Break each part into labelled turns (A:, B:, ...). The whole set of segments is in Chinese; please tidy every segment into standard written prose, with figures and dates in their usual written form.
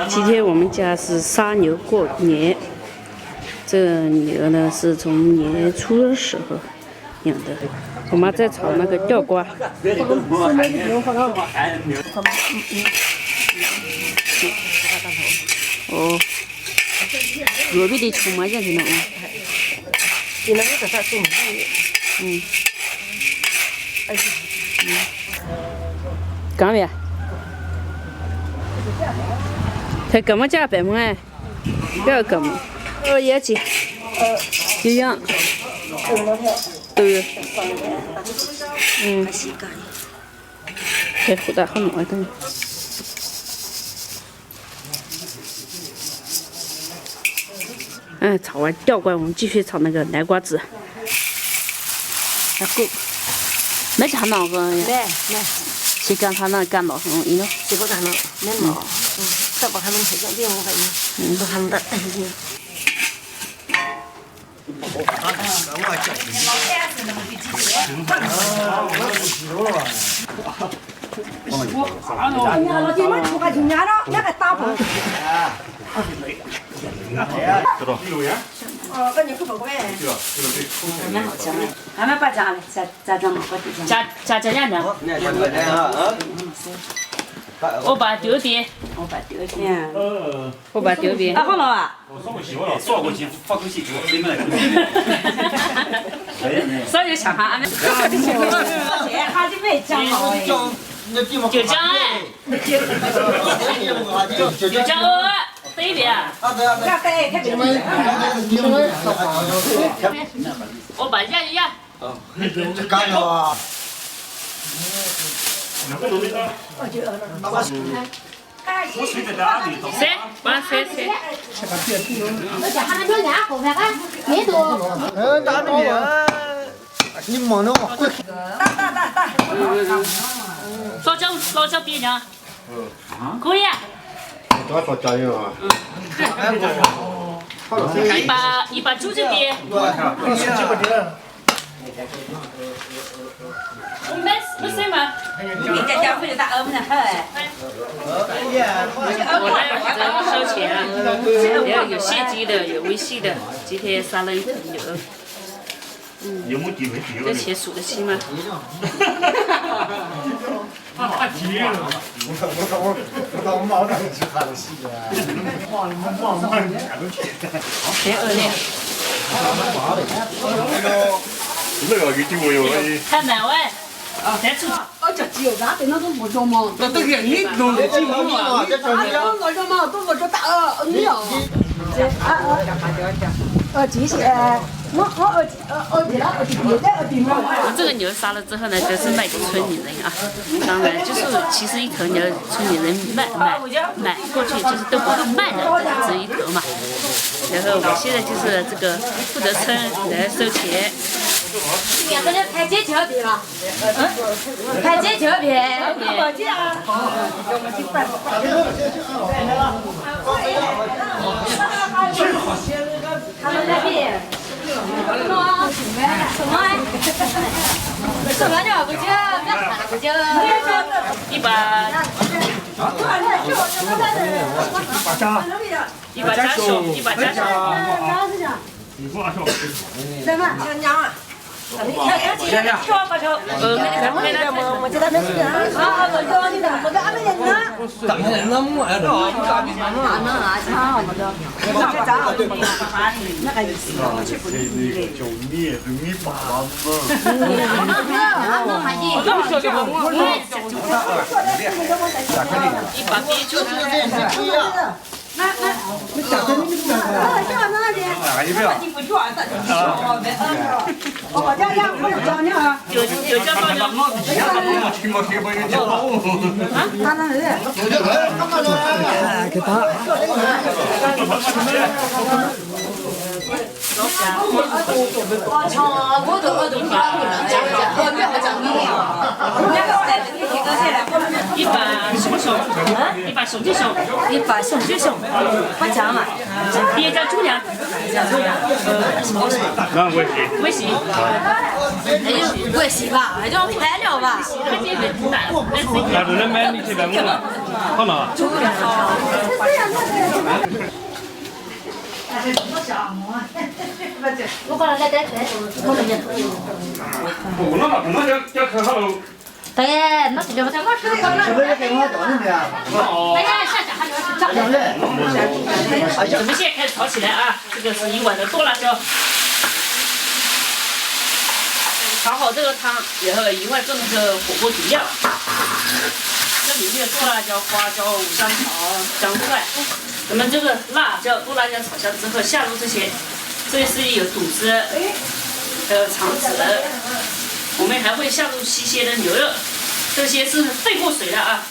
A: 今天我们家是杀牛过年，这牛呢是从年初的时候养的。我妈在炒那个吊瓜。哦，隔壁的葱嘛，认识呢。你那个在啥种？干咩？他干么家白么哎？不要干么？也去。一样。都有。太复杂好弄的。炒完吊瓜，我们继续炒那个南瓜子。还够。没吃那个。没。谁干他那干老什么？你呢？
B: 谁不干了？没老。这不还能吃点我感觉。不看的。
C: 老弟们出来今年了，那个大风。赶紧不乖。
A: 蛮好吃的，俺们不加了，加这么好的。加酱呢？我把丢点。我把丢点。
C: 好了啊。
D: 刷过去，发过去，谁们来？
A: 所以小孩俺们。
C: 还得没酱好哎。
A: 就酱哎。就酱鹅，对的。我把压一压。
E: 干了啊！
A: 谁？帮谁？
E: 打没得，你忙着嘛？
C: 打。
A: 老小别呢？可以。
E: 多少加油啊？
A: 一把猪这边。没事嘛。
C: 你在家回去打鹅们呢？哎。
A: 我来收钱啊，有现金的，有微信的。今天杀了一头牛。这钱数得清吗？
E: 我毛上去看了戏啊！
A: 太恶劣。
D: 那个给经过有了。
A: 太难喂。再出。
C: 这鸡肉干对那种不着嘛？
E: 那这个你弄的鸡毛嘛？这叫你
C: 我着嘛，都我着大鹅呀。这些，
A: 这个牛杀了之后呢，就是卖给村里人啊。当然，就是其实一头牛村里人买过去就是都不会卖的，只一头嘛。然后我现在就是这个负责称来收钱。
B: 这个台阶桥边了，台阶桥边。他们那边，什么？什么叫不叫？不叫。
A: 一把家属。
C: 什么？娘啊！我这他们是啊，我叫你的，我叫俺们人呢。
E: 咱们人那么爱了，大比咱们啊。
C: 那个意思，我去不理你。
D: 你爸嘛。
A: 一把啤酒。
C: 那讲的你不讲的。你不叫咱就说呗。我家养我叫你啊。
A: 就叫高粱。
C: 他那是。给他。
A: 一把什么熊，一把熊就熊，
B: 一把熊就熊，不讲嘛，
A: 别叫猪粮，
D: 那我行。
A: 微信，
B: 那就不会洗吧，那就拍了吧。
A: 那这个不难，
D: 那都能买你这边我了，好吗？
B: 我把它来带开，我们家。
D: 不能了，不能要开好了。
B: 对，那是就在我手里。
E: 是不是给我多少的呀？
B: 哎呀，下还有炸
E: 两人。
A: 我们现在开始炒起来啊！这个是1碗的剁辣椒，炒好这个汤以后，一会儿做那个火锅底料。这里面剁辣椒、花椒、五香草、姜块。我们这个辣椒、剁辣椒炒香之后，下入这些，这是有肚子，还有肠子。我们还会下入细些的牛肉，这些是沸过水的啊。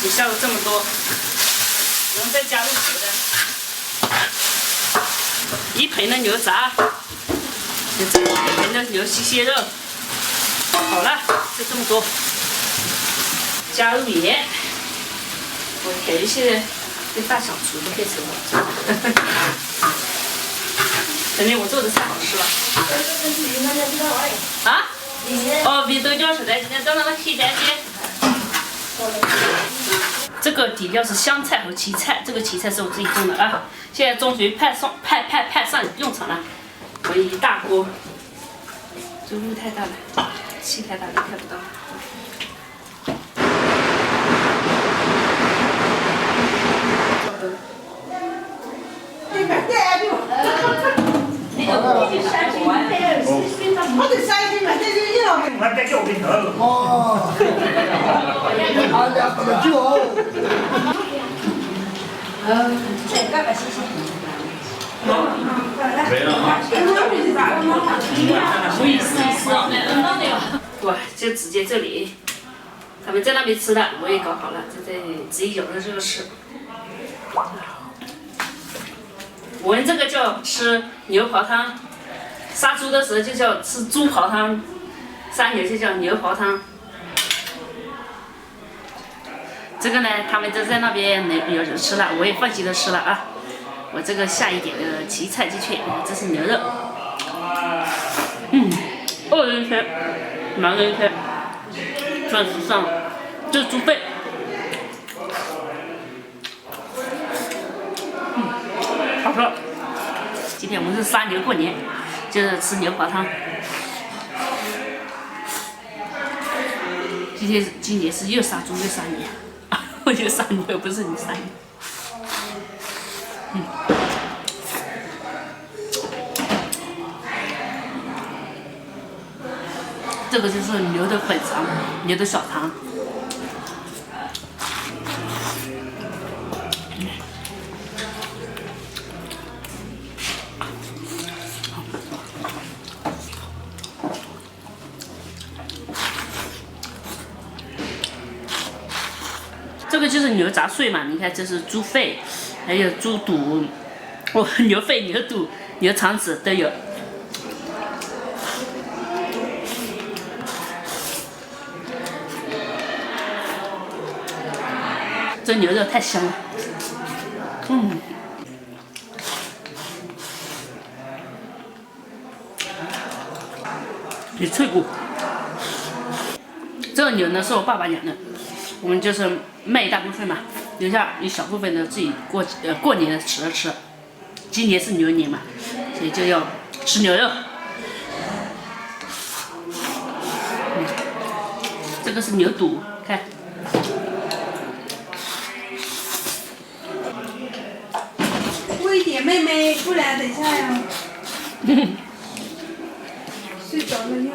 A: 你下入这么多，然后再加入水的一盆的牛杂，就这一盆的牛细些肉，好了，就这么多。加入盐，我给一些对大小厨都可以吃了。肯定我做的菜好吃吧？啊？哦，比豆角出来，今天早上我黑蛋煎。这个底料是香菜和芹菜，这个芹菜是我自己种的啊。现在中水派上用场了，我一大锅。这雾太大了，气太大了，看不到。
C: 我得3斤嘛，这就1了。
D: 我再叫给头。
E: 哦。啊，2个酒。
B: 干吧，谢谢。
D: 没了啊。
A: 我意思来摁到的了。哇，就直接这里，他们在那边吃的，我也搞好了，就在自己舀的这个吃。我们这个叫吃牛刨汤，杀猪的时候就叫吃猪刨汤，杀牛就叫牛刨汤。这个呢，他们都在那边有人吃了，我也放心的吃了啊。我这个下一点的芹菜鸡圈，这是牛肉，2人圈，盲人圈，算是上了，这是猪肺。好吃。今天我们是杀牛过年，就是吃牛扒汤。今年是又杀猪又杀牛，我就杀牛，不是你杀牛。这个就是牛的粉肠，牛的小肠。这个就是牛杂碎嘛，你看这是猪肺，还有猪肚，牛肺、牛肚、牛肠子都有。这牛肉太香了，有脆骨。这个牛呢是我爸爸养的，我们就是卖一大部分嘛，留下一小部分的自己过年的吃了吃。今年是牛年嘛，所以就要吃牛肉。这个是牛肚，看。
C: 喂点妹妹，不然等一下呀。睡着了又。